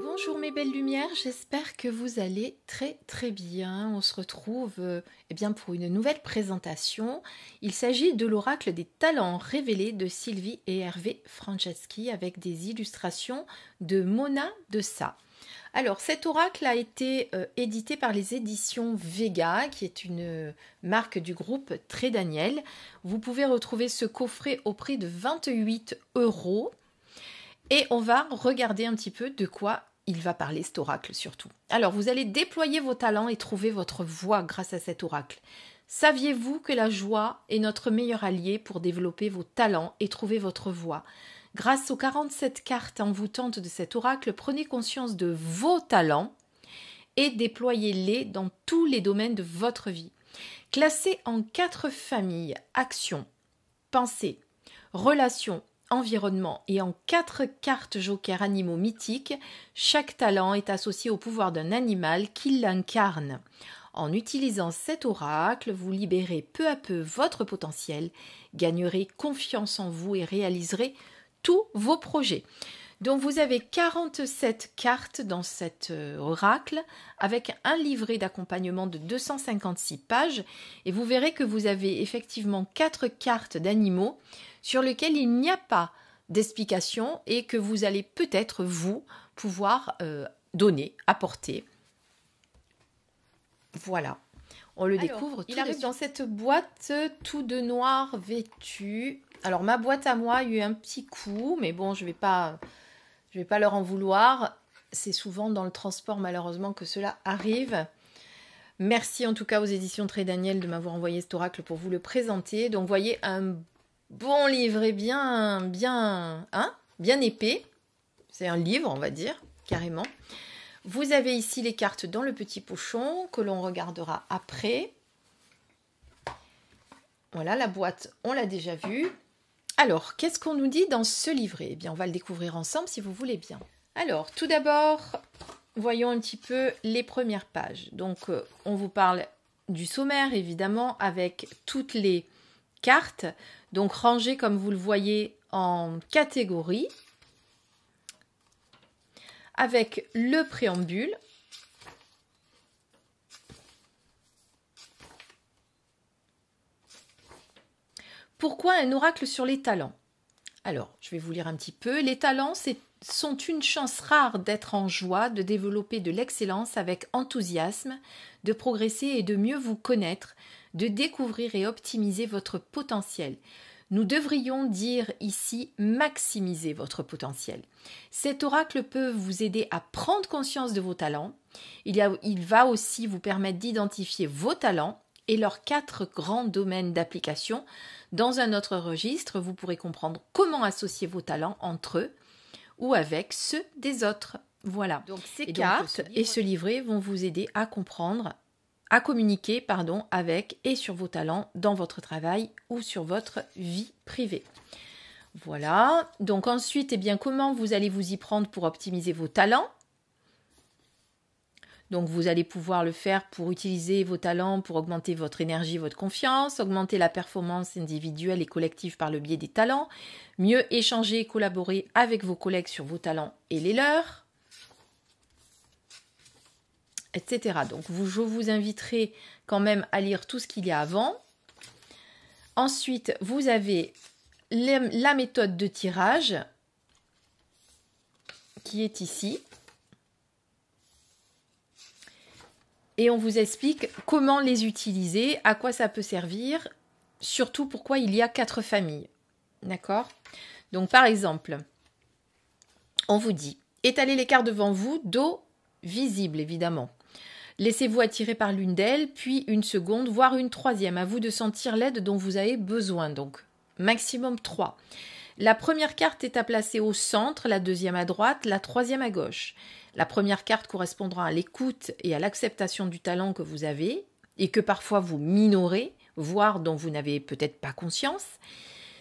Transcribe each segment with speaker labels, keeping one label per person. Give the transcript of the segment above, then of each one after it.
Speaker 1: Bonjour mes belles lumières, j'espère que vous allez très bien. On se retrouve eh bien pour une nouvelle présentation. Il s'agit de l'oracle des talents révélés de Sylvie et Hervé Franceschi avec des illustrations de Mona de Sa. Alors cet oracle a été édité par les éditions Vega, qui est une marque du groupe Très Daniel. Vous pouvez retrouver ce coffret au prix de 28 €. Et on va regarder un petit peu de quoi il va parler cet oracle surtout. Alors vous allez déployer vos talents et trouver votre voie grâce à cet oracle. Saviez-vous que la joie est notre meilleur allié pour développer vos talents et trouver votre voie? Grâce aux 47 cartes envoûtantes de cet oracle, prenez conscience de vos talents et déployez-les dans tous les domaines de votre vie. Classés en 4 familles, action, pensée, relations, environnement et en 4 cartes joker animaux mythiques, chaque talent est associé au pouvoir d'un animal qui l'incarne. En utilisant cet oracle, vous libérez peu à peu votre potentiel, gagnerez confiance en vous et réaliserez tous vos projets. Donc vous avez 47 cartes dans cet oracle avec un livret d'accompagnement de 256 pages et vous verrez que vous avez effectivement 4 cartes d'animaux sur lesquelles il n'y a pas d'explication et que vous allez peut-être vous pouvoir donner, apporter. Voilà, on le découvre. Il arrive dans cette boîte tout de noir vêtu. Alors ma boîte à moi a eu un petit coup, mais bon, je vais pas leur en vouloir. C'est souvent dans le transport malheureusement que cela arrive. Merci en tout cas aux éditions Très Daniel de m'avoir envoyé cet oracle pour vous le présenter. Donc vous voyez un bon livret bien épais. C'est un livre, on va dire, carrément. Vous avez ici les cartes dans le petit pochon que l'on regardera après. Voilà, la boîte, on l'a déjà vue. Alors, qu'est-ce qu'on nous dit dans ce livret? Eh bien, on va le découvrir ensemble si vous voulez bien. Alors, tout d'abord, voyons un petit peu les premières pages. Donc, on vous parle du sommaire, évidemment, avec toutes les cartes, donc rangées, comme vous le voyez, en catégories, avec le préambule. Pourquoi un oracle sur les talents? Alors, je vais vous lire un petit peu. Les talents sont une chance rare d'être en joie, de développer de l'excellence avec enthousiasme, de progresser et de mieux vous connaître, de découvrir et optimiser votre potentiel. Nous devrions dire ici maximiser votre potentiel. Cet oracle peut vous aider à prendre conscience de vos talents. Il va aussi vous permettre d'identifier vos talents et leurs 4 grands domaines d'application. Dans un autre registre, vous pourrez comprendre comment associer vos talents entre eux ou avec ceux des autres. Voilà. Donc ces cartes et ce livret vont vous aider à comprendre, à communiquer avec et sur vos talents dans votre travail ou sur votre vie privée. Voilà. Donc ensuite, comment vous allez vous y prendre pour optimiser vos talents? Donc vous allez pouvoir le faire pour utiliser vos talents, pour augmenter votre énergie, votre confiance, augmenter la performance individuelle et collective par le biais des talents, mieux échanger et collaborer avec vos collègues sur vos talents et les leurs, etc. Donc je vous inviterai quand même à lire tout ce qu'il y a avant. Ensuite, vous avez la méthode de tirage qui est ici. Et on vous explique comment les utiliser, à quoi ça peut servir, surtout pourquoi il y a 4 familles. D'accord? Donc par exemple, on vous dit, étalez les cartes devant vous, dos visible évidemment. Laissez-vous attirer par l'une d'elles, puis une seconde, voire une troisième. À vous de sentir l'aide dont vous avez besoin. Donc maximum 3. La première carte est à placer au centre, la deuxième à droite, la troisième à gauche. La première carte correspondra à l'écoute et à l'acceptation du talent que vous avez et que parfois vous minorez, voire dont vous n'avez peut-être pas conscience.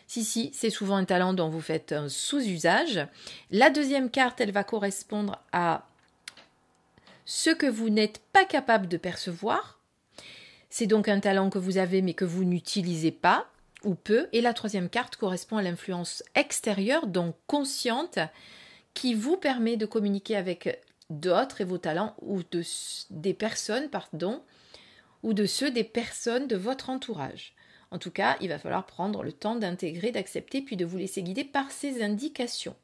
Speaker 1: Si, c'est souvent un talent dont vous faites un sous-usage. La deuxième carte, elle va correspondre à ce que vous n'êtes pas capable de percevoir. C'est donc un talent que vous avez mais que vous n'utilisez pas ou peu. Et la troisième carte correspond à l'influence extérieure, donc consciente, qui vous permet de communiquer avec d'autres et vos talents ou des personnes, pardon, ou de ceux des personnes de votre entourage. En tout cas, il va falloir prendre le temps d'intégrer, d'accepter, puis de vous laisser guider par ces indications.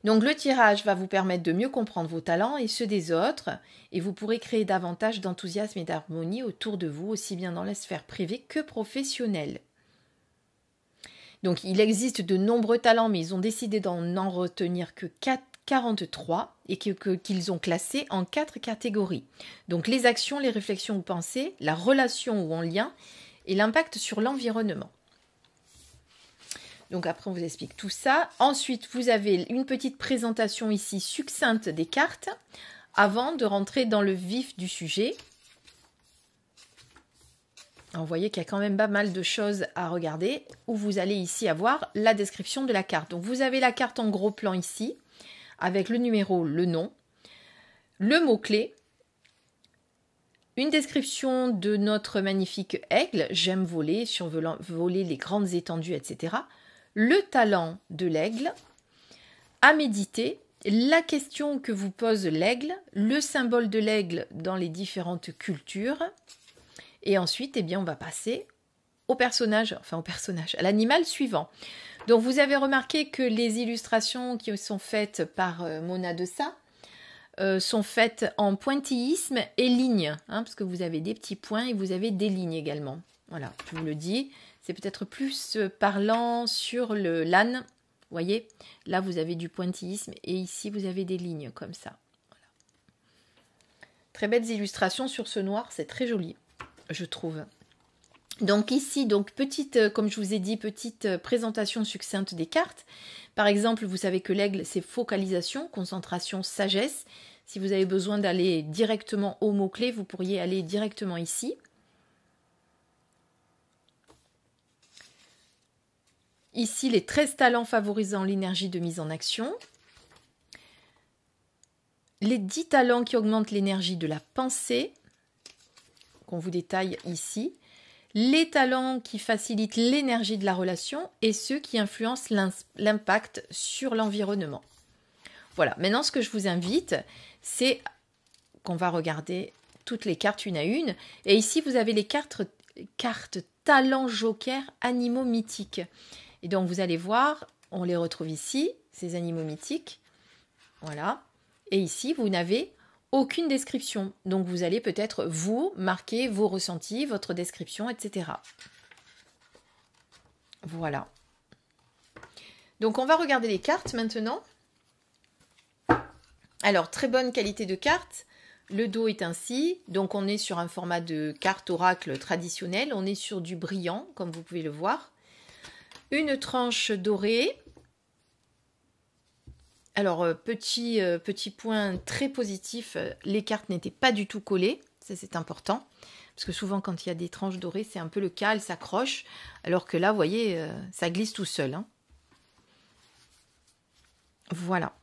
Speaker 1: Donc le tirage va vous permettre de mieux comprendre vos talents et ceux des autres, et vous pourrez créer davantage d'enthousiasme et d'harmonie autour de vous, aussi bien dans la sphère privée que professionnelle. Donc il existe de nombreux talents, mais ils ont décidé d'en retenir que 43 et qu'ils ont classé en 4 catégories. Donc les actions, les réflexions ou pensées, la relation ou en lien, et l'impact sur l'environnement. Donc après on vous explique tout ça. Ensuite vous avez une petite présentation ici succincte des cartes avant de rentrer dans le vif du sujet. Alors, vous voyez qu'il y a quand même pas mal de choses à regarder où vous allez ici avoir la description de la carte. Donc vous avez la carte en gros plan ici avec le numéro, le nom, le mot-clé, une description de notre magnifique aigle, j'aime voler, survoler les grandes étendues, etc. Le talent de l'aigle, à méditer, la question que vous pose l'aigle, le symbole de l'aigle dans les différentes cultures. Et ensuite, eh bien, on va passer à l'animal suivant. Donc, vous avez remarqué que les illustrations qui sont faites par Mona Dessa sont faites en pointillisme et lignes, hein, parce que vous avez des petits points et vous avez des lignes également. Voilà, je vous le dis, c'est peut-être plus parlant sur l'âne. Vous voyez, là, vous avez du pointillisme et ici, vous avez des lignes comme ça. Voilà. Très belles illustrations sur ce noir, c'est très joli, je trouve. Donc ici, petite, comme je vous ai dit, petite présentation succincte des cartes. Par exemple, vous savez que l'aigle, c'est focalisation, concentration, sagesse. Si vous avez besoin d'aller directement au mot-clé, vous pourriez aller directement ici. Ici, les 13 talents favorisant l'énergie de mise en action. Les 10 talents qui augmentent l'énergie de la pensée, qu'on vous détaille ici. Les talents qui facilitent l'énergie de la relation et ceux qui influencent l'impact sur l'environnement. Voilà, maintenant ce que je vous invite, c'est qu'on va regarder toutes les cartes une à une. Et ici, vous avez les cartes talents joker animaux mythiques. Et donc, vous allez voir, on les retrouve ici, ces animaux mythiques. Voilà. Et ici, vous n'avez aucune description. Donc, vous allez peut-être, vous, marquer vos ressentis, votre description, etc. Voilà. Donc, on va regarder les cartes maintenant. Alors, très bonne qualité de carte. Le dos est ainsi. Donc, on est sur un format de carte oracle traditionnel. On est sur du brillant, comme vous pouvez le voir. Une tranche dorée. Alors, petit point très positif, les cartes n'étaient pas du tout collées, ça c'est important, parce que souvent quand il y a des tranches dorées, c'est un peu le cas, elles s'accrochent, alors que là, vous voyez, ça glisse tout seul. Hein. Voilà.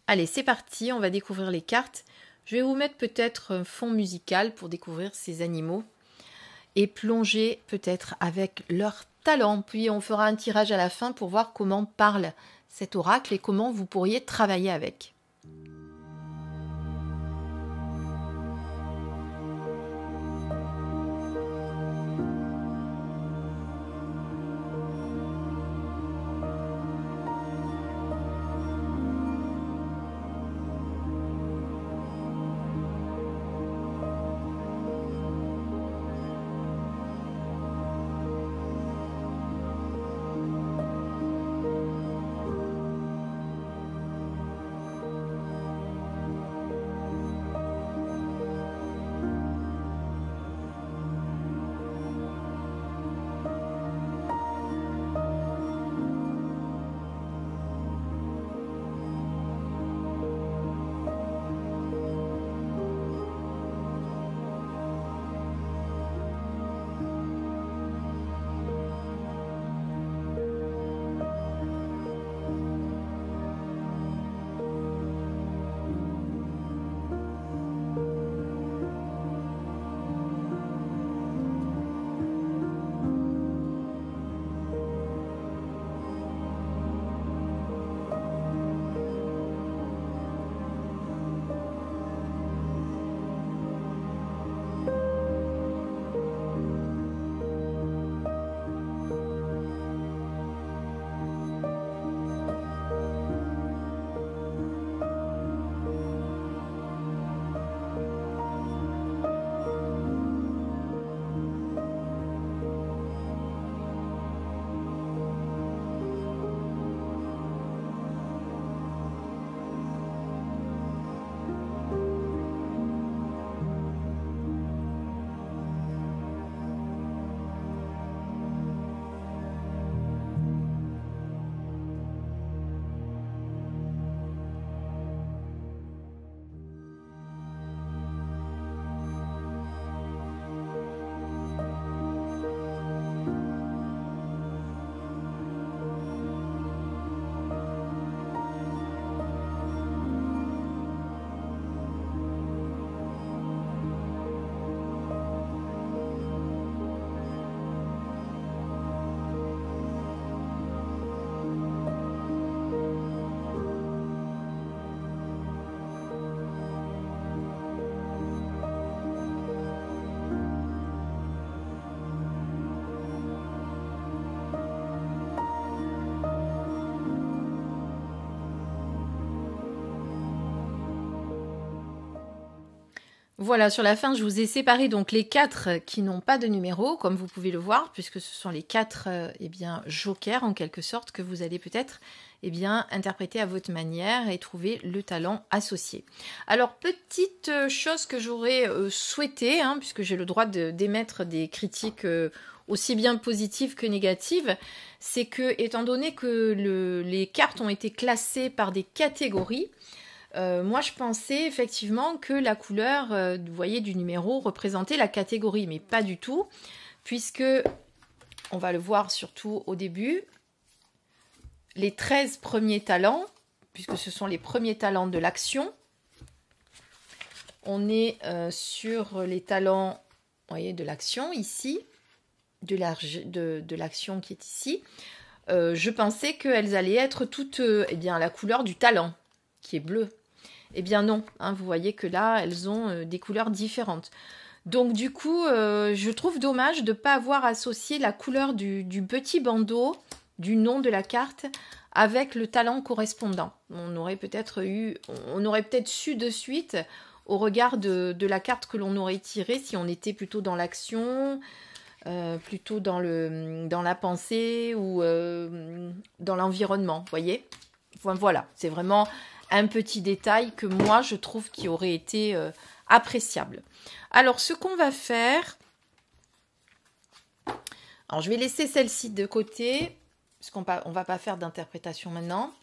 Speaker 1: Allez, c'est parti, on va découvrir les cartes. Je vais vous mettre peut-être un fond musical pour découvrir ces animaux et plonger peut-être avec leur talent. Puis on fera un tirage à la fin pour voir comment parle cet oracle et comment vous pourriez travailler avec. Voilà, sur la fin, je vous ai séparé donc les 4 qui n'ont pas de numéro, comme vous pouvez le voir, puisque ce sont les 4 eh bien, jokers, en quelque sorte, que vous allez peut-être eh bien, interpréter à votre manière et trouver le talent associé. Alors, petite chose que j'aurais souhaité, hein, puisque j'ai le droit d'émettre des critiques aussi bien positives que négatives, c'est que, étant donné que les cartes ont été classées par des catégories, moi, je pensais effectivement que la couleur, vous voyez, du numéro représentait la catégorie, mais pas du tout, puisque, on va le voir surtout au début, les 13 premiers talents, puisque ce sont les premiers talents de l'action, on est sur les talents, vous voyez, de l'action ici, de l'action qui est ici. Je pensais qu'elles allaient être toutes eh bien, la couleur du talent, qui est bleu. Eh bien non, hein, vous voyez que là, elles ont des couleurs différentes. Donc du coup, je trouve dommage de ne pas avoir associé la couleur du petit bandeau, du nom de la carte, avec le talent correspondant. On aurait peut-être su de suite, au regard de la carte que l'on aurait tirée, si on était plutôt dans l'action, plutôt dans la pensée ou dans l'environnement, vous voyez. Voilà, c'est vraiment un petit détail que moi je trouve qui aurait été appréciable. Alors ce qu'on va faire, alors je vais laisser celle-ci de côté, parce qu'on va pas faire d'interprétation maintenant.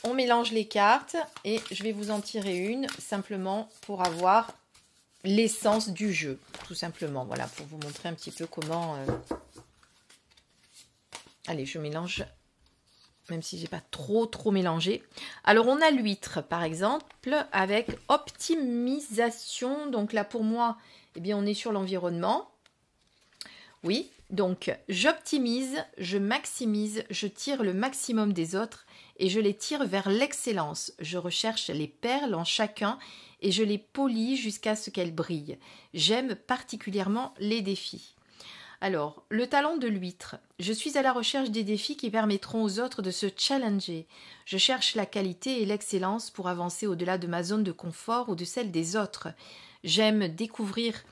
Speaker 1: On mélange les cartes et je vais vous en tirer une simplement pour avoir l'essence du jeu, tout simplement. Voilà, pour vous montrer un petit peu comment... Allez, je mélange, même si j'ai pas trop mélangé. Alors, on a l'huître, par exemple, avec optimisation. Donc là, pour moi, eh bien, on est sur l'environnement. Oui, donc j'optimise, je maximise, je tire le maximum des autres et je les tire vers l'excellence. Je recherche les perles en chacun et je les polis jusqu'à ce qu'elles brillent. J'aime particulièrement les défis. Alors, le talent de l'huître. Je suis à la recherche des défis qui permettront aux autres de se challenger. Je cherche la qualité et l'excellence pour avancer au-delà de ma zone de confort ou de celle des autres. J'aime découvrir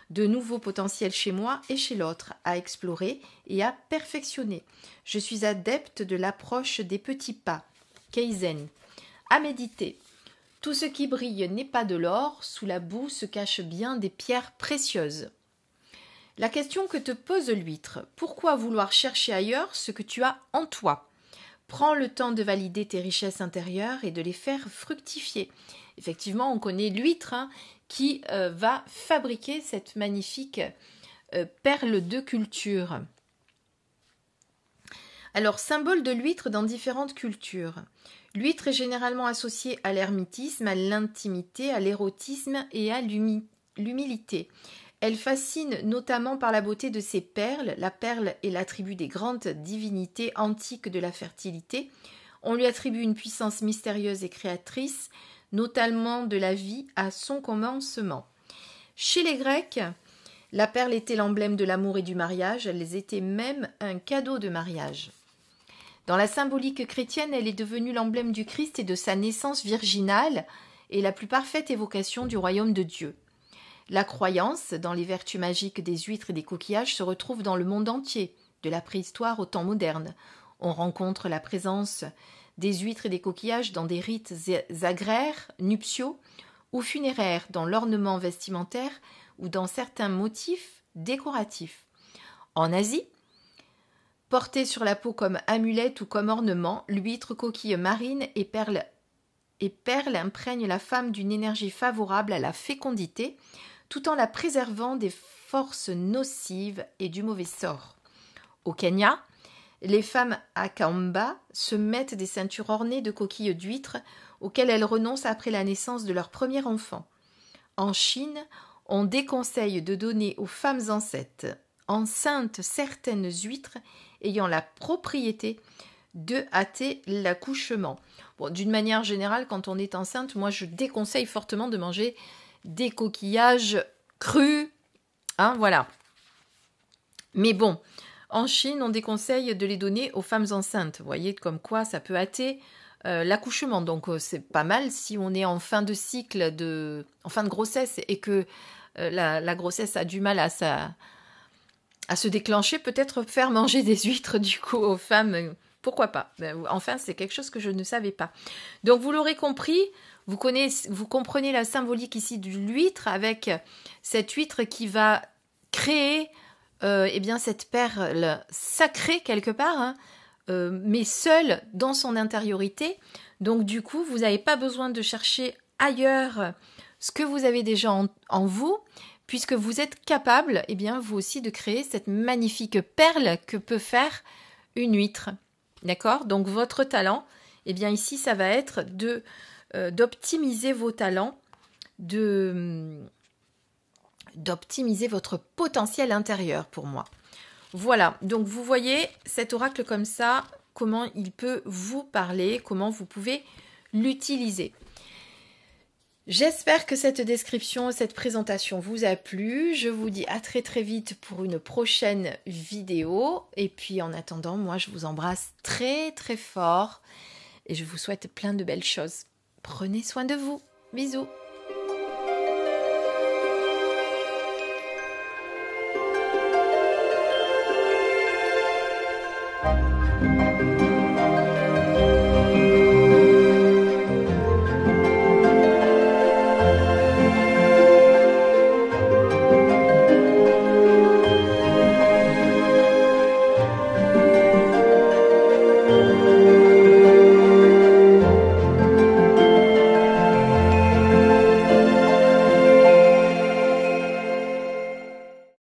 Speaker 1: de nouveaux potentiels chez moi et chez l'autre, à explorer et à perfectionner. Je suis adepte de l'approche des petits pas. Kaizen. À méditer. Tout ce qui brille n'est pas de l'or, sous la boue se cachent bien des pierres précieuses. La question que te pose l'huître, pourquoi vouloir chercher ailleurs ce que tu as en toi? Prends le temps de valider tes richesses intérieures et de les faire fructifier. Effectivement, on connaît l'huître qui va fabriquer cette magnifique perle de culture. Alors, symbole de l'huître dans différentes cultures. L'huître est généralement associée à l'hermétisme, à l'intimité, à l'érotisme et à l'humilité. Elle fascine notamment par la beauté de ses perles. La perle est l'attribut des grandes divinités antiques de la fertilité. On lui attribue une puissance mystérieuse et créatrice, notamment de la vie à son commencement. Chez les Grecs, la perle était l'emblème de l'amour et du mariage. Elles étaient même un cadeau de mariage. Dans la symbolique chrétienne, elle est devenue l'emblème du Christ et de sa naissance virginale et la plus parfaite évocation du royaume de Dieu. La croyance dans les vertus magiques des huîtres et des coquillages se retrouve dans le monde entier, de la préhistoire au temps moderne. On rencontre la présence des huîtres et des coquillages dans des rites agraires, nuptiaux ou funéraires, dans l'ornement vestimentaire ou dans certains motifs décoratifs. En Asie, portée sur la peau comme amulette ou comme ornement, l'huître, coquille marine et perle imprègne la femme d'une énergie favorable à la fécondité, tout en la préservant des forces nocives et du mauvais sort. Au Kenya, les femmes Akamba se mettent des ceintures ornées de coquilles d'huîtres auxquelles elles renoncent après la naissance de leur premier enfant. En Chine, on déconseille de donner aux femmes enceintes certaines huîtres ayant la propriété de hâter l'accouchement. Bon, d'une manière générale, quand on est enceinte, moi je déconseille fortement de manger des coquillages crus, voilà. Mais bon, en Chine, on déconseille de les donner aux femmes enceintes. Vous voyez comme quoi ça peut hâter l'accouchement. Donc c'est pas mal si on est en fin de cycle, en fin de grossesse et que la grossesse a du mal à se déclencher, peut-être faire manger des huîtres du coup aux femmes, pourquoi pas. Enfin, c'est quelque chose que je ne savais pas. Donc vous l'aurez compris, vous comprenez la symbolique ici de l'huître avec cette huître qui va créer eh bien cette perle sacrée quelque part, hein, mais seule dans son intériorité. Donc du coup, vous n'avez pas besoin de chercher ailleurs ce que vous avez déjà en vous, puisque vous êtes capable, eh bien, vous aussi, de créer cette magnifique perle que peut faire une huître. D'accord? Donc votre talent, eh bien ici, ça va être d'optimiser vos talents, d'optimiser votre potentiel intérieur pour moi. Voilà, donc vous voyez cet oracle comme ça, comment il peut vous parler, comment vous pouvez l'utiliser. J'espère que cette description, cette présentation vous a plu. Je vous dis à très très vite pour une prochaine vidéo. Et puis en attendant, moi je vous embrasse très très fort et je vous souhaite plein de belles choses. Prenez soin de vous. Bisous.